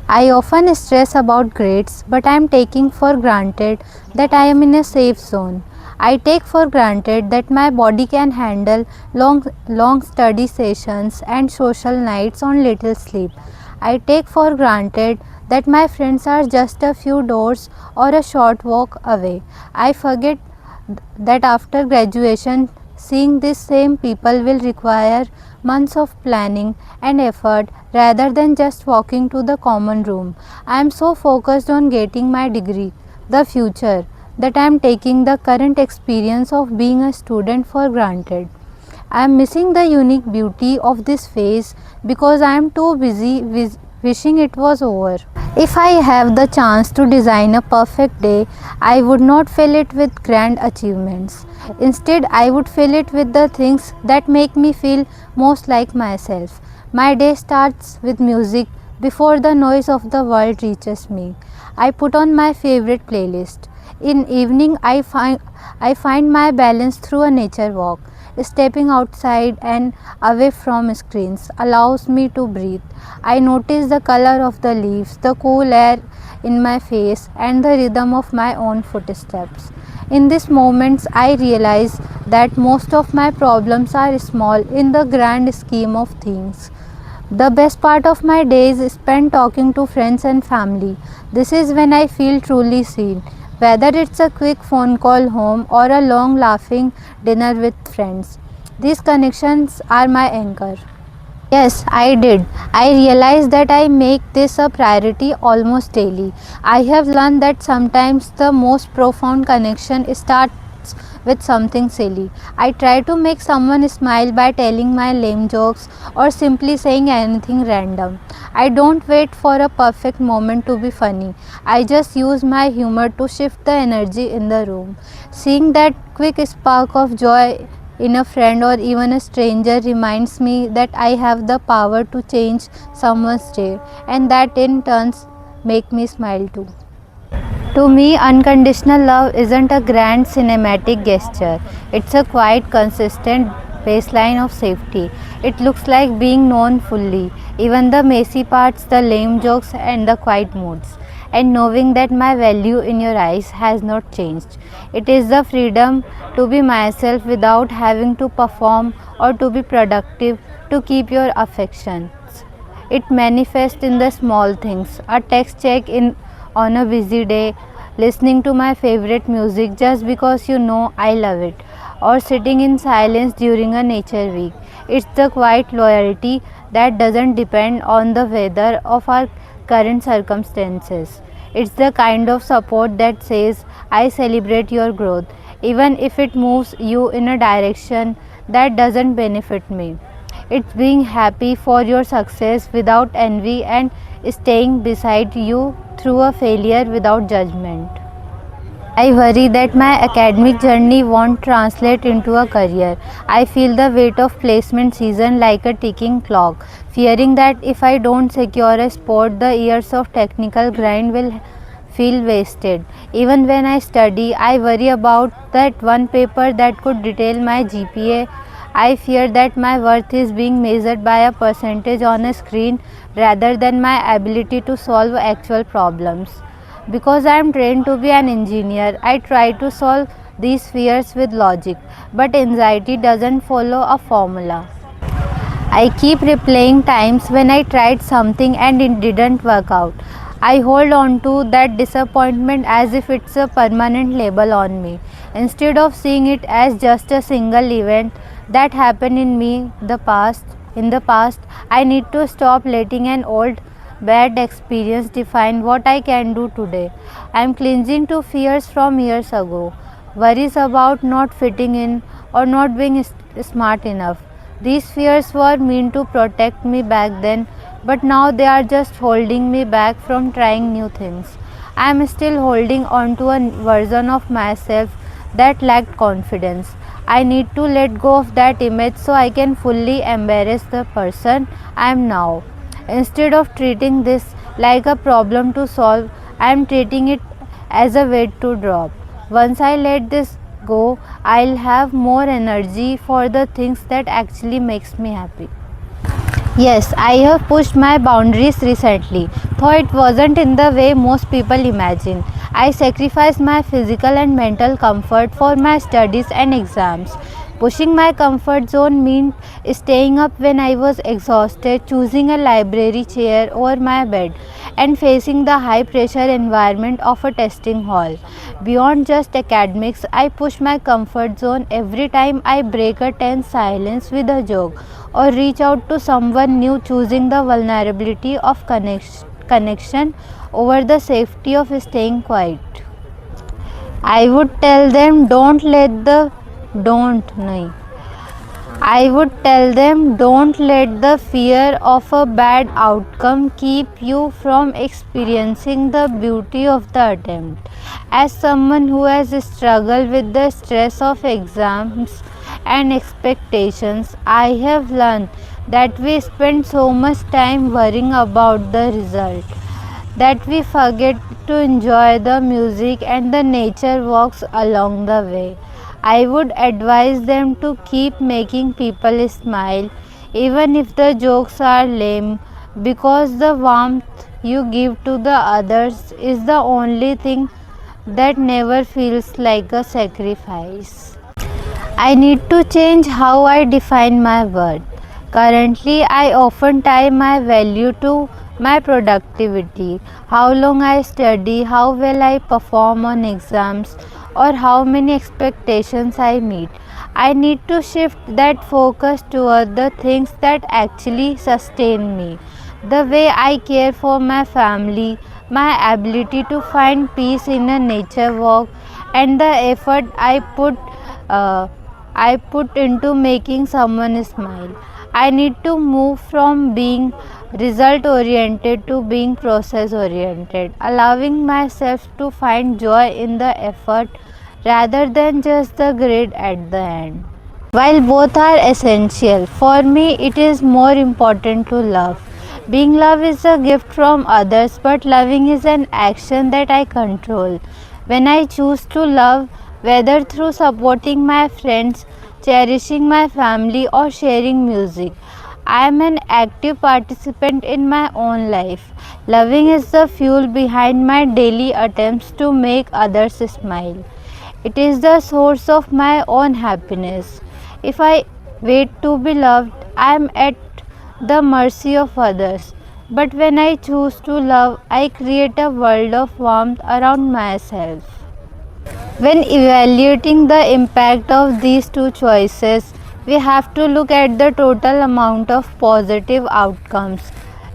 I often stress about grades, but I am taking for granted that I am in a safe zone. I take for granted that my body can handle long study sessions and social nights on little sleep. I take for granted that my friends are just a few doors or a short walk away. I forget that after graduation, seeing these same people will require months of planning and effort rather than just walking to the common room. I am so focused on getting my degree, the future, that I am taking the current experience of being a student for granted. I am missing the unique beauty of this phase because I am too busy wishing it was over. If I have the chance to design a perfect day, I would not fill it with grand achievements. Instead, I would fill it with the things that make me feel most like myself. My day starts with music before the noise of the world reaches me. I put on my favorite playlist. In evening, I find my balance through a nature walk. Stepping outside and away from screens allows me to breathe. I notice the color of the leaves, the cool air in my face, and the rhythm of my own footsteps. In these moments, I realize that most of my problems are small in the grand scheme of things. The best part of my day is spent talking to friends and family. This is when I feel truly seen, whether it's a quick phone call home or a long laughing dinner with friends. These connections are my anchor. Yes, I did. I realized that I make this a priority almost daily. I have learned that sometimes the most profound connection starts with something silly. I try to make someone smile by telling my lame jokes or simply saying anything random. I don't wait for a perfect moment to be funny. I just use my humor to shift the energy in the room. Seeing that quick spark of joy in a friend or even a stranger reminds me that I have the power to change someone's day, and that in turns make me smile too. To me, unconditional love isn't a grand cinematic gesture. It's a quiet, consistent baseline of safety. It looks like being known fully, even the messy parts, the lame jokes, and the quiet moods. And knowing that my value in your eyes has not changed. It is the freedom to be myself without having to perform or to be productive to keep your affections. It manifests in the small things, a text check in on a busy day, listening to my favorite music just because you know I love it, or sitting in silence during a nature week. It's the quiet loyalty that doesn't depend on the weather of our current circumstances. It's the kind of support that says, I celebrate your growth, even if it moves you in a direction that doesn't benefit me. It's being happy for your success without envy and staying beside you through a failure without judgment. I worry that my academic journey won't translate into a career. I feel the weight of placement season like a ticking clock, fearing that if I don't secure a spot, the years of technical grind will feel wasted. Even when I study, I worry about that one paper that could detail my GPA. I fear that my worth is being measured by a percentage on a screen rather than my ability to solve actual problems. Because I am trained to be an engineer, I try to solve these fears with logic, but anxiety doesn't follow a formula. I keep replaying times when I tried something and it didn't work out. I hold on to that disappointment as if it's a permanent label on me, instead of seeing it as just a single event that happened in the past. I need to stop letting an old bad experience define what I can do today. I am clinging to fears from years ago, worries about not fitting in or not being smart enough. These fears were meant to protect me back then, but now they are just holding me back from trying new things. I am still holding on to a version of myself that lacked confidence. I need to let go of that image so I can fully embrace the person I am now. Instead of treating this like a problem to solve, I am treating it as a weight to drop. Once I let this go, I'll have more energy for the things that actually makes me happy. Yes, I have pushed my boundaries recently. though it wasn't in the way most people imagine. I sacrificed my physical and mental comfort for my studies and exams. Pushing my comfort zone meant staying up when I was exhausted, choosing a library chair over my bed, and facing the high pressure environment of a testing hall. Beyond just academics, I push my comfort zone every time I break a tense silence with a joke or reach out to someone new, choosing the vulnerability of connection over the safety of staying quiet. I would tell them don't nahi. I would tell them don't let the fear of a bad outcome keep you from experiencing the beauty of the attempt. As someone who has struggled with the stress of exams and expectations, I have learned that we spend so much time worrying about the result that we forget to enjoy the music and the nature walks along the way. I would advise them to keep making people smile even if the jokes are lame, because the warmth you give to the others is the only thing that never feels like a sacrifice. I need to change how I define my worth. Currently, I often tie my value to my productivity, how long I study, how well I perform on exams, or how many expectations I meet. I need to shift that focus toward the things that actually sustain me. The way I care for my family, my ability to find peace in a nature walk, and the effort uh, I put into making someone smile. I need to move from being result oriented to being process oriented, allowing myself to find joy in the effort rather than just the grade at the end. While both are essential, for me it is more important to love. Being loved is a gift from others, but loving is an action that I control. When I choose to love, whether through supporting my friends, cherishing my family, or sharing music, I am an active participant in my own life. Loving is the fuel behind my daily attempts to make others smile. It is the source of my own happiness. If I wait to be loved, I am at the mercy of others. But when I choose to love, I create a world of warmth around myself. When evaluating the impact of these two choices, we have to look at the total amount of positive outcomes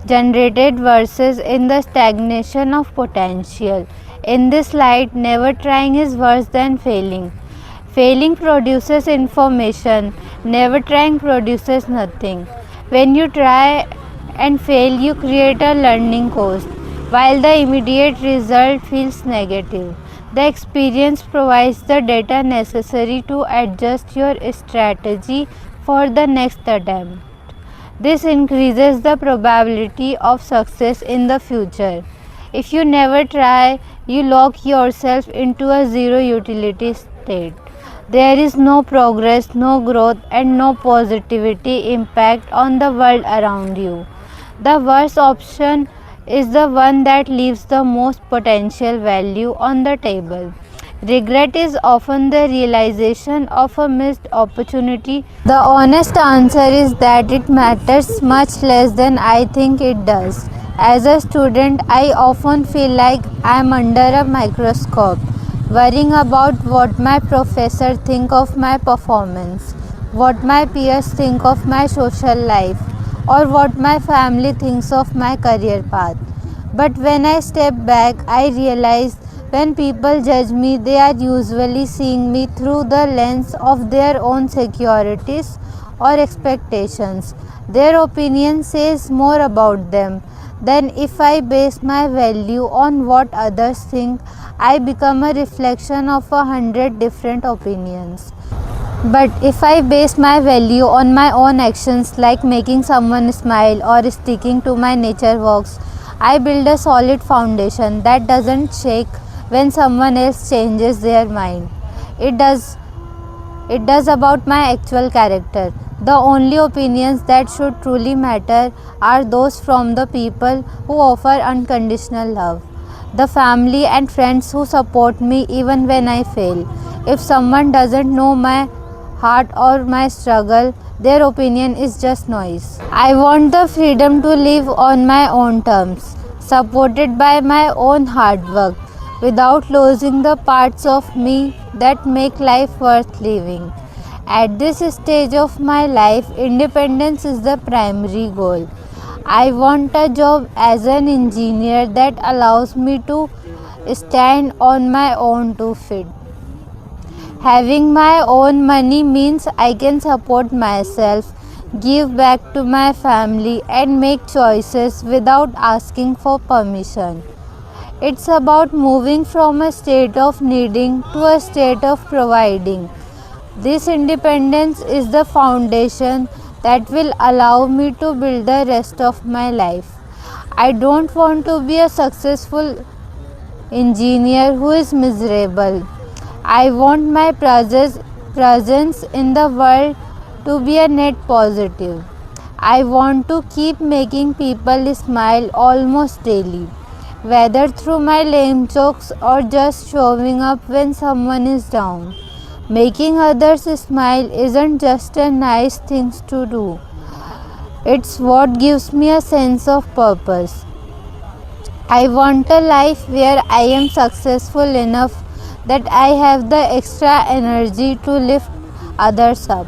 generated versus in the stagnation of potential. In this light, never trying is worse than failing. Failing produces information, never trying produces nothing. When you try and fail, you create a learning cost, while the immediate result feels negative. The experience provides the data necessary to adjust your strategy for the next attempt. This increases the probability of success in the future. If you never try, you lock yourself into a zero utility state. There is no progress, no growth, and no positivity impact on the world around you. The worst option is the one that leaves the most potential value on the table. Regret is often the realization of a missed opportunity. The honest answer is that it matters much less than I think it does. As a student, I often feel like I am under a microscope, worrying about what my professor think of my performance, what my peers think of my social life, or what my family thinks of my career path. But when I step back, I realize when people judge me, they are usually seeing me through the lens of their own securities or expectations. Their opinion says more about them than if I base my value on what others think. I become a reflection of 100 different opinions. But if I base my value on my own actions, like making someone smile or sticking to my nature walks, I build a solid foundation that doesn't shake when someone else changes their mind. It does it does about my actual character. The only opinions that should truly matter are those from the people who offer unconditional love. The family and friends who support me even when I fail. If someone doesn't know my heart or my struggle, their opinion is just noise. I want the freedom to live on my own terms, supported by my own hard work, without losing the parts of me that make life worth living. At this stage of my life, independence is the primary goal. I want a job as an engineer that allows me to stand on my own 2 feet. Having my own money means I can support myself, give back to my family, and make choices without asking for permission. It's about moving from a state of needing to a state of providing. This independence is the foundation that will allow me to build the rest of my life. I don't want to be a successful engineer who is miserable. I want my presence in the world to be a net positive. I want to keep making people smile almost daily, whether through my lame jokes or just showing up when someone is down. Making others smile isn't just a nice thing to do, it's what gives me a sense of purpose. I want a life where I am successful enough that I have the extra energy to lift others up.